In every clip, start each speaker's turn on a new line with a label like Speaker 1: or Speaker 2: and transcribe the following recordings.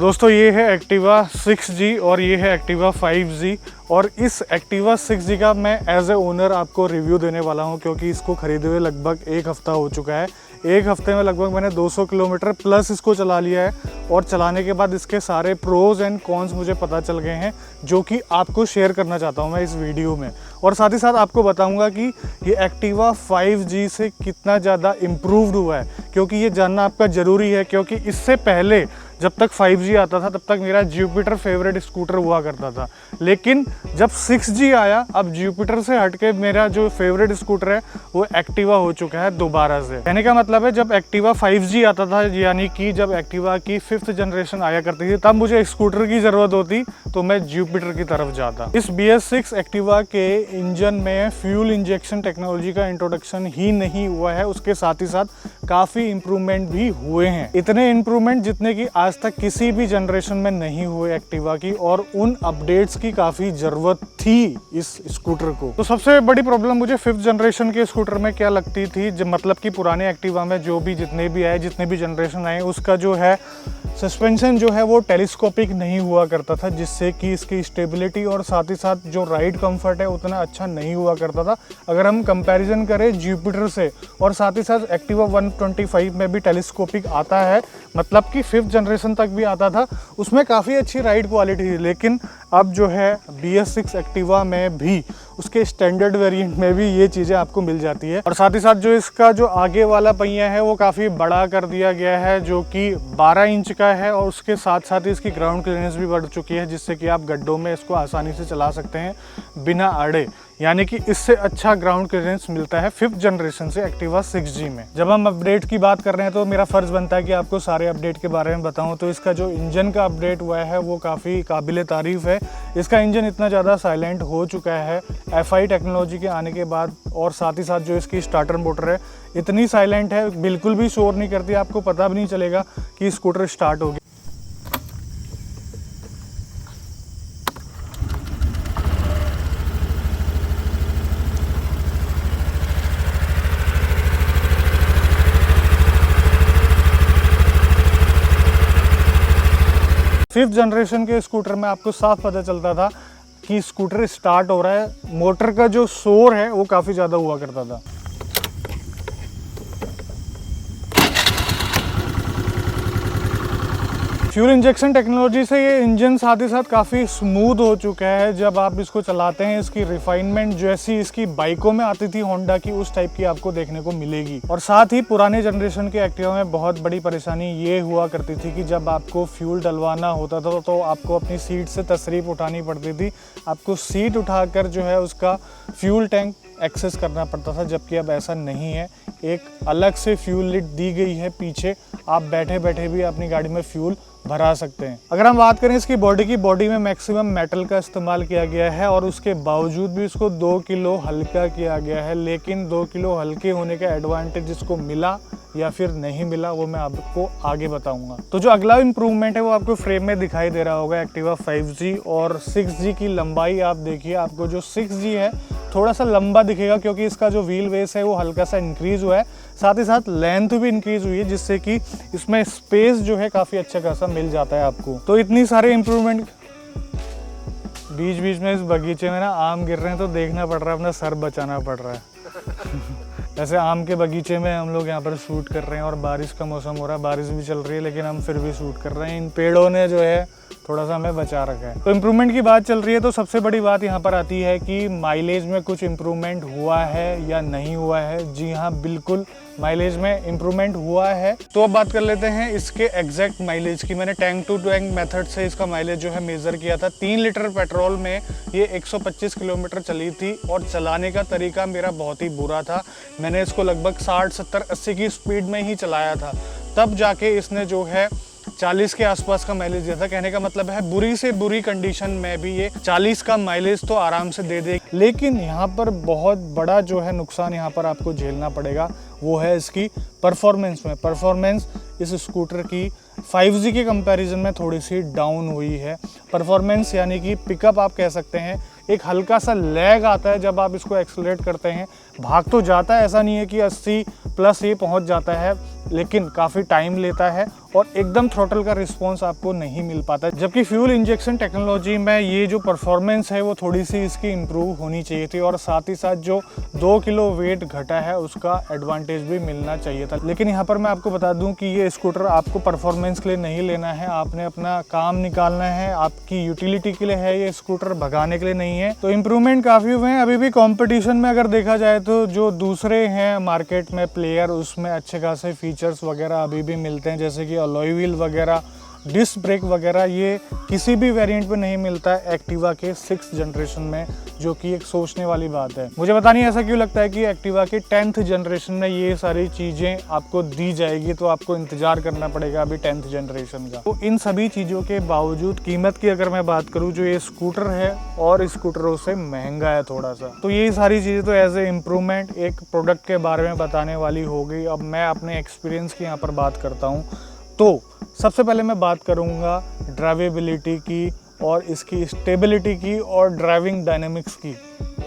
Speaker 1: दोस्तों ये है एक्टिवा 6G और ये है एक्टिवा 5G और इस एक्टिवा 6G का मैं एज ए ओनर आपको रिव्यू देने वाला हूँ क्योंकि इसको खरीदे हुए लगभग एक हफ़्ता हो चुका है। एक हफ्ते में लगभग मैंने 200 किलोमीटर प्लस इसको चला लिया है और चलाने के बाद इसके सारे प्रोज एंड कॉन्स मुझे पता चल गए हैं जो कि आपको शेयर करना चाहता हूँ मैं इस वीडियो में। और साथ ही साथ आपको बताऊंगा कि ये एक्टिवा 5G से कितना ज़्यादा इम्प्रूव्ड हुआ है, क्योंकि ये जानना आपका ज़रूरी है। क्योंकि इससे पहले जब तक 5G आता था तब तक मेरा जुपिटर फेवरेट स्कूटर हुआ करता था, लेकिन जब 6G आया अब जुपिटर से हटके मेरा जो फेवरेट स्कूटर है वो एक्टिवा हो चुका है दोबारा से। कहने का मतलब है जब एक्टिवा 5G आता था, यानी कि जब एक्टिवा की 5th जनरेशन आया करती थी, तब मुझे स्कूटर की ज़रूरत होती तो मैं जुपिटर की तरफ जाता। इस BS6 एक्टिवा के इंजन में फ्यूल इंजेक्शन टेक्नोलॉजी का इंट्रोडक्शन ही नहीं हुआ है, उसके साथ ही साथ काफ़ी इंप्रूवमेंट भी हुए हैं। इतने इंप्रूवमेंट जितने की आज तक किसी भी जनरेशन में नहीं हुए एक्टिवा की, और उन अपडेट्स की काफ़ी ज़रूरत थी इस स्कूटर को। तो सबसे बड़ी प्रॉब्लम मुझे 5th जनरेशन के स्कूटर में क्या लगती थी, मतलब कि पुराने एक्टिवा में जो भी जितने भी जनरेशन आए उसका जो है सस्पेंशन जो है वो टेलीस्कोपिक नहीं हुआ करता था, जिससे कि इसकी स्टेबिलिटी और साथ ही साथ जो राइड कंफर्ट है उतना अच्छा नहीं हुआ करता था। अगर हम कंपैरिजन करें जुपिटर से, और साथ ही साथ एक्टिवा 125 में भी टेलीस्कोपिक आता है, मतलब कि 5th जनरेशन तक भी आता था, उसमें काफ़ी अच्छी राइड क्वालिटी थी। लेकिन अब जो है BS6 एक्टिवा में भी उसके स्टैंडर्ड वेरिएंट में भी ये चीज़ें आपको मिल जाती है। और साथ ही साथ जो इसका जो आगे वाला पहिया है वो काफ़ी बड़ा कर दिया गया है, जो कि 12 इंच का है, और उसके साथ साथ ही इसकी ग्राउंड क्लियरेंस भी बढ़ चुकी है, जिससे कि आप गड्ढों में इसको आसानी से चला सकते हैं बिना अड़े। यानी कि इससे अच्छा ग्राउंड क्लियरेंस मिलता है 5th जनरेशन से एक्टिवा 6G में। जब हम अपडेट की बात कर रहे हैं तो मेरा फ़र्ज़ बनता है कि आपको सारे अपडेट के बारे में बताऊं। तो इसका जो इंजन का अपडेट हुआ है वो काफ़ी काबिल तारीफ़ है। इसका इंजन इतना ज़्यादा साइलेंट हो चुका है FI टेक्नोलॉजी के आने के बाद, और साथ ही साथ जो इसकी स्टार्टर मोटर है इतनी साइलेंट है, बिल्कुल भी शोर नहीं करती, आपको पता भी नहीं चलेगा कि स्कूटर स्टार्ट हो गया। फिफ्थ जनरेशन के स्कूटर में आपको साफ पता चलता था कि स्कूटर स्टार्ट हो रहा है। मोटर का जो शोर है वो काफ़ी ज़्यादा हुआ करता था। फ्यूल इंजेक्शन टेक्नोलॉजी से ये इंजन साथ ही साथ काफ़ी स्मूथ हो चुका है। जब आप इसको चलाते हैं इसकी रिफाइनमेंट जैसी इसकी बाइकों में आती थी होंडा की, उस टाइप की आपको देखने को मिलेगी। और साथ ही पुराने जनरेशन के एक्टिवा में बहुत बड़ी परेशानी ये हुआ करती थी कि जब आपको फ्यूल डलवाना होता था तो आपको अपनी सीट से तशरीफ उठानी पड़ती थी, आपको सीट उठाकर जो है उसका फ्यूल टैंक एक्सेस करना पड़ता था, जबकि अब ऐसा नहीं है। एक अलग से फ्यूल लिट दी गई है पीछे, आप बैठे बैठे भी अपनी गाड़ी में फ्यूल भरा सकते हैं। अगर हम बात करें इसकी बॉडी की, बॉडी में मैक्सिमम मेटल का इस्तेमाल किया गया है और उसके बावजूद भी इसको 2 किलो हल्का किया गया है। लेकिन 2 किलो हल्के होने का एडवांटेज इसको मिला या फिर नहीं मिला वो मैं आपको आगे बताऊंगा। तो जो अगला इम्प्रूवमेंट है वो आपको फ्रेम में दिखाई दे रहा होगा। एक्टिवा 5G और 6G की लंबाई आप देखिए, आपको जो 6G है थोड़ा सा लंबा दिखेगा क्योंकि इसका जो व्हील बेस है वो हल्का सा इंक्रीज हुआ है, साथ ही साथ लेंथ भी इंक्रीज हुई है, जिससे कि इसमें स्पेस जो है काफ़ी अच्छा खासा मिल जाता है आपको। तो इतनी सारे इम्प्रूवमेंट, बीच बीच में इस बगीचे में ना आम गिर रहे हैं तो देखना पड़ रहा है, अपना सर बचाना पड़ रहा है। ऐसे आम के बगीचे में हम लोग यहाँ पर शूट कर रहे हैं और बारिश का मौसम हो रहा है, बारिश भी चल रही है, लेकिन हम फिर भी शूट कर रहे हैं। इन पेड़ों ने जो है थोड़ा सा हमें बचा रखा है। तो इम्प्रूवमेंट की बात चल रही है तो सबसे बड़ी बात यहाँ पर आती है कि माइलेज में कुछ इम्प्रूवमेंट हुआ है या नहीं हुआ है। जी हाँ, बिल्कुल माइलेज में इम्प्रूवमेंट हुआ है। तो अब बात कर लेते हैं इसके एग्जैक्ट माइलेज की। मैंने टैंक टू टैंक मेथड से इसका माइलेज जो है मेज़र किया था। 3 लीटर पेट्रोल में ये 125 किलोमीटर चली थी और चलाने का तरीका मेरा बहुत ही बुरा था। मैंने इसको लगभग 60, 70, 80 की स्पीड में ही चलाया था, तब जाके इसने जो है 40 के आसपास का माइलेज दिया था। कहने का मतलब है बुरी से बुरी कंडीशन में भी ये 40 का माइलेज तो आराम से दे दे। लेकिन यहाँ पर बहुत बड़ा जो है नुकसान यहाँ पर आपको झेलना पड़ेगा, वो है इसकी परफॉर्मेंस में। परफॉर्मेंस इस स्कूटर की 5G के कंपैरिजन में थोड़ी सी डाउन हुई है। परफॉर्मेंस यानी कि पिकअप आप कह सकते हैं एक हल्का सा लैग आता है जब आप इसको एक्सेलरेट करते हैं। भाग तो जाता है, ऐसा नहीं है कि 80 प्लस ये पहुंच जाता है, लेकिन काफ़ी टाइम लेता है और एकदम थ्रोटल का रिस्पॉन्स आपको नहीं मिल पाता। जबकि फ्यूल इंजेक्शन टेक्नोलॉजी में ये जो परफॉर्मेंस है वो थोड़ी सी इसकी इम्प्रूव होनी चाहिए थी, और साथ ही साथ जो 2 किलो वेट घटा है उसका एडवांटेज भी मिलना चाहिए था। लेकिन यहाँ पर मैं आपको बता दूं कि ये स्कूटर आपको परफॉर्मेंस के लिए नहीं लेना है, आपने अपना काम निकालना है, आपकी यूटिलिटी के लिए है ये स्कूटर, भगाने के लिए नहीं है। तो इम्प्रूवमेंट काफ़ी हुए हैं। अभी भी कॉम्पिटिशन में अगर देखा जाए तो जो दूसरे हैं मार्केट में प्लेयर, उसमें अच्छे खासे फीचर्स वगैरह अभी भी मिलते हैं, जैसे कि अलॉय व्हील वगैरह, डिस्क ब्रेक वगैरह। ये किसी भी वेरिएंट में नहीं मिलता है एक्टिवा के 6th जनरेशन में, जो कि एक सोचने वाली बात है। मुझे पता नहीं ऐसा क्यों लगता है कि एक्टिवा के 10th जनरेशन में ये सारी चीज़ें आपको दी जाएगी, तो आपको इंतजार करना पड़ेगा अभी 10th जनरेशन का। तो इन सभी चीज़ों के बावजूद कीमत की अगर मैं बात करूँ, जो ये स्कूटर है और स्कूटरों से महंगा है थोड़ा सा। तो ये सारी चीज़ें तो एज ए इम्प्रूवमेंट एक प्रोडक्ट के बारे में बताने वाली हो गई। अब मैं अपने एक्सपीरियंस की यहाँ पर बात करता हूँ। तो सबसे पहले मैं बात करूंगा ड्राइवेबिलिटी की और इसकी स्टेबिलिटी की और ड्राइविंग डायनेमिक्स की।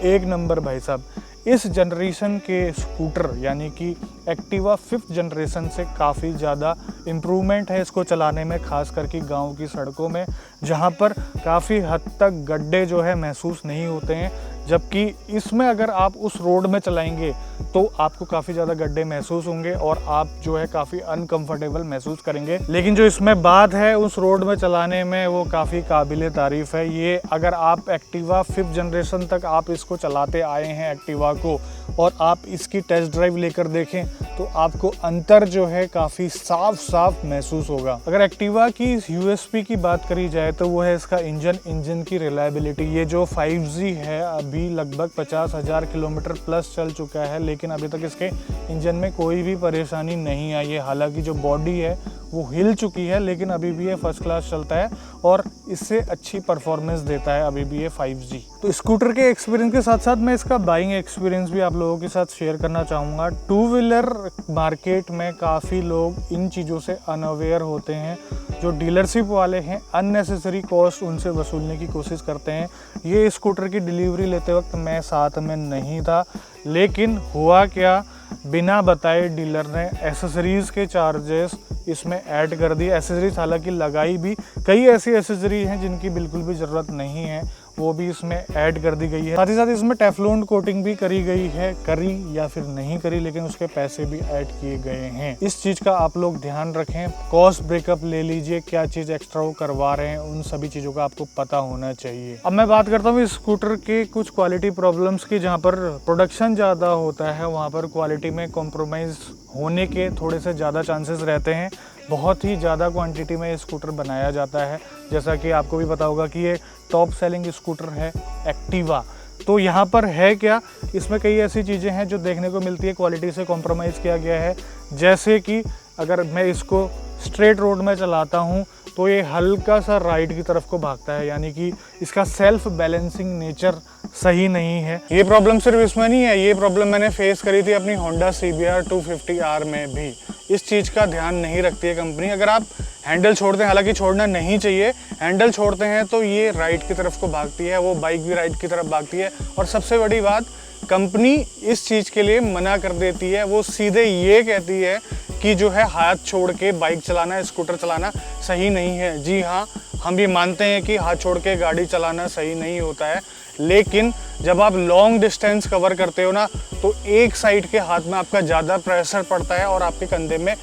Speaker 1: एक नंबर भाई साहब, इस जनरेशन के स्कूटर यानी कि एक्टिवा 5th जनरेशन से काफ़ी ज़्यादा इम्प्रूवमेंट है इसको चलाने में, खास करके गांव की सड़कों में, जहां पर काफ़ी हद तक गड्ढे जो है महसूस नहीं होते हैं। जबकि इसमें अगर आप उस रोड में चलाएंगे तो आपको काफ़ी ज़्यादा गड्ढे महसूस होंगे और आप जो है काफ़ी अनकंफर्टेबल महसूस करेंगे। लेकिन जो इसमें बात है उस रोड में चलाने में, वो काफ़ी काबिले तारीफ़ है। ये अगर आप एक्टिवा 5th जनरेशन तक आप इसको चलाते आए हैं एक्टिवा को, और आप इसकी टेस्ट ड्राइव लेकर देखें तो आपको अंतर जो है काफ़ी साफ महसूस होगा। अगर एक्टिवा की यूएसपी की बात करी जाए तो वो है इसका इंजन की रिलायबिलिटी। ये जो 5G है अभी लगभग 50,000 किलोमीटर प्लस चल चुका है, लेकिन अभी तक इसके इंजन में कोई भी परेशानी नहीं आई है। हालांकि जो बॉडी है वो हिल चुकी है, लेकिन अभी भी ये फर्स्ट क्लास चलता है और इससे अच्छी परफॉर्मेंस देता है अभी भी ये 5G। तो स्कूटर के एक्सपीरियंस के साथ साथ मैं इसका बाइंग एक्सपीरियंस भी आप लोगों के साथ शेयर करना चाहूँगा। 2 व्हीलर मार्केट में काफ़ी लोग इन चीज़ों से अनअवेयर होते हैं। जो डीलरशिप वाले हैं अननेसेसरी कॉस्ट उनसे वसूलने की कोशिश करते हैं। ये स्कूटर की डिलीवरी लेते वक्त मैं साथ में नहीं था, लेकिन हुआ क्या, बिना बताए डीलर ने एसेसरीज़ के चार्जेस इसमें ऐड कर दिए। एसेसरीज हालांकि लगाई भी, कई ऐसी एसेसरीज हैं जिनकी बिल्कुल भी ज़रूरत नहीं है, वो भी इसमें ऐड कर दी गई है। साथ ही साथ इसमें टेफ्लॉन कोटिंग भी करी गई है, करी या फिर नहीं करी, लेकिन उसके पैसे भी ऐड किए गए हैं। इस चीज़ का आप लोग ध्यान रखें। कॉस्ट ब्रेकअप ले लीजिए, क्या चीज़ एक्स्ट्रा वो करवा रहे हैं, उन सभी चीज़ों का आपको पता होना चाहिए। अब मैं बात करता हूँ इस स्कूटर के कुछ क्वालिटी प्रॉब्लम्स की। जहाँ पर प्रोडक्शन ज़्यादा होता है वहाँ पर क्वालिटी में कॉम्प्रोमाइज़ होने के थोड़े से ज़्यादा चांसेस रहते हैं। बहुत ही ज़्यादा क्वांटिटी में ये स्कूटर बनाया जाता है, जैसा कि आपको भी पता होगा कि ये टॉप सेलिंग स्कूटर है एक्टिवा। तो यहाँ पर है क्या, इसमें कई ऐसी चीज़ें हैं जो देखने को मिलती है क्वालिटी से कॉम्प्रोमाइज़ किया गया है। जैसे कि अगर मैं इसको स्ट्रेट रोड में चलाता हूँ तो ये हल्का सा राइट की तरफ को भागता है, यानी कि इसका सेल्फ बैलेंसिंग नेचर सही नहीं है। ये प्रॉब्लम सिर्फ इसमें नहीं है, ये प्रॉब्लम मैंने फेस करी थी अपनी होंडा CBR 250R में भी। इस चीज़ का ध्यान नहीं रखती है कंपनी। अगर आप हैंडल छोड़ते हैं, हालांकि छोड़ना नहीं चाहिए, हैंडल छोड़ते हैं तो ये राइट की तरफ को भागती है, वो बाइक भी राइट की तरफ भागती है। और सबसे बड़ी बात, कंपनी इस चीज़ के लिए मना कर देती है। वो सीधे ये कहती है कि जो है हाथ छोड़ के बाइक चलाना, स्कूटर चलाना सही नहीं है। जी हाँ, हम भी मानते हैं कि हाथ छोड़ के गाड़ी चलाना सही नहीं होता है, लेकिन जब आप लॉन्ग डिस्टेंस कवर करते हो ना, तो एक साइड के हाथ में आपका ज़्यादा प्रेशर पड़ता है और आपके कंधे में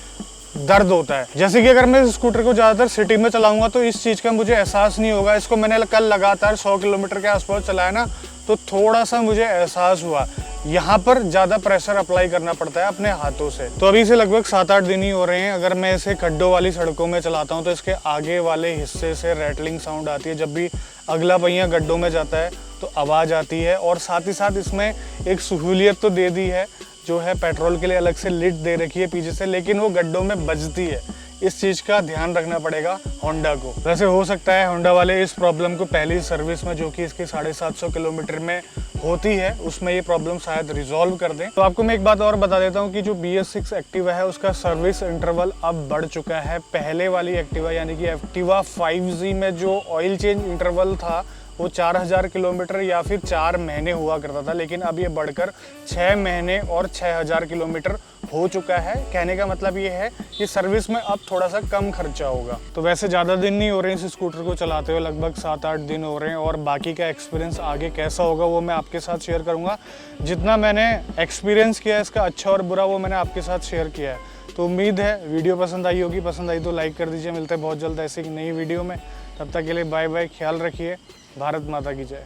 Speaker 1: दर्द होता है। जैसे कि अगर मैं स्कूटर को ज़्यादातर सिटी में चलाऊंगा तो इस चीज़ का मुझे एहसास नहीं होगा। इसको मैंने कल लगातार 100 किलोमीटर के आसपास चलाया ना, तो थोड़ा सा मुझे एहसास हुआ। यहाँ पर ज़्यादा प्रेशर अप्लाई करना पड़ता है अपने हाथों से। तो अभी से लगभग 7-8 दिन ही हो रहे हैं। अगर मैं इसे खड्डों वाली सड़कों में चलाता हूँ तो इसके आगे वाले हिस्से से रैटलिंग साउंड आती है। जब भी अगला पहिया गड्ढों में जाता है तो आवाज़ आती है। और साथ ही साथ इसमें एक सहूलियत तो दे दी है, जो है पेट्रोल के लिए अलग से लिड दे रखी है पीछे से, लेकिन वो गड्ढों में बजती है। इस चीज़ का ध्यान रखना पड़ेगा होंडा को। वैसे हो सकता है होंडा वाले इस प्रॉब्लम को पहली सर्विस में, जो कि इसकी 750 किलोमीटर में होती है, उसमें ये प्रॉब्लम शायद रिजॉल्व कर दें। तो आपको मैं एक बात और बता देता हूँ कि जो BS6 एक्टिवा है उसका सर्विस इंटरवल अब बढ़ चुका है। पहले वाली एक्टिवा यानी कि एक्टिवा 5G में जो ऑयल चेंज इंटरवल था वो 4000 किलोमीटर या फिर 4 महीने हुआ करता था, लेकिन अब ये बढ़कर 6 महीने और 6000 किलोमीटर हो चुका है। कहने का मतलब ये है कि सर्विस में अब थोड़ा सा कम खर्चा होगा। तो वैसे ज़्यादा दिन नहीं हो रहे हैं इस स्कूटर को चलाते हुए, लगभग 7-8 दिन हो रहे हैं, और बाकी का एक्सपीरियंस आगे कैसा होगा वो मैं आपके साथ शेयर करूँगा। जितना मैंने एक्सपीरियंस किया है इसका अच्छा और बुरा, वो मैंने आपके साथ शेयर किया है। तो उम्मीद है वीडियो पसंद आई होगी, पसंद आई तो लाइक कर दीजिए। मिलते हैं बहुत जल्द ऐसी एक नई वीडियो में, तब तक के लिए बाय बाय, ख्याल रखिए। भारत माता की जय।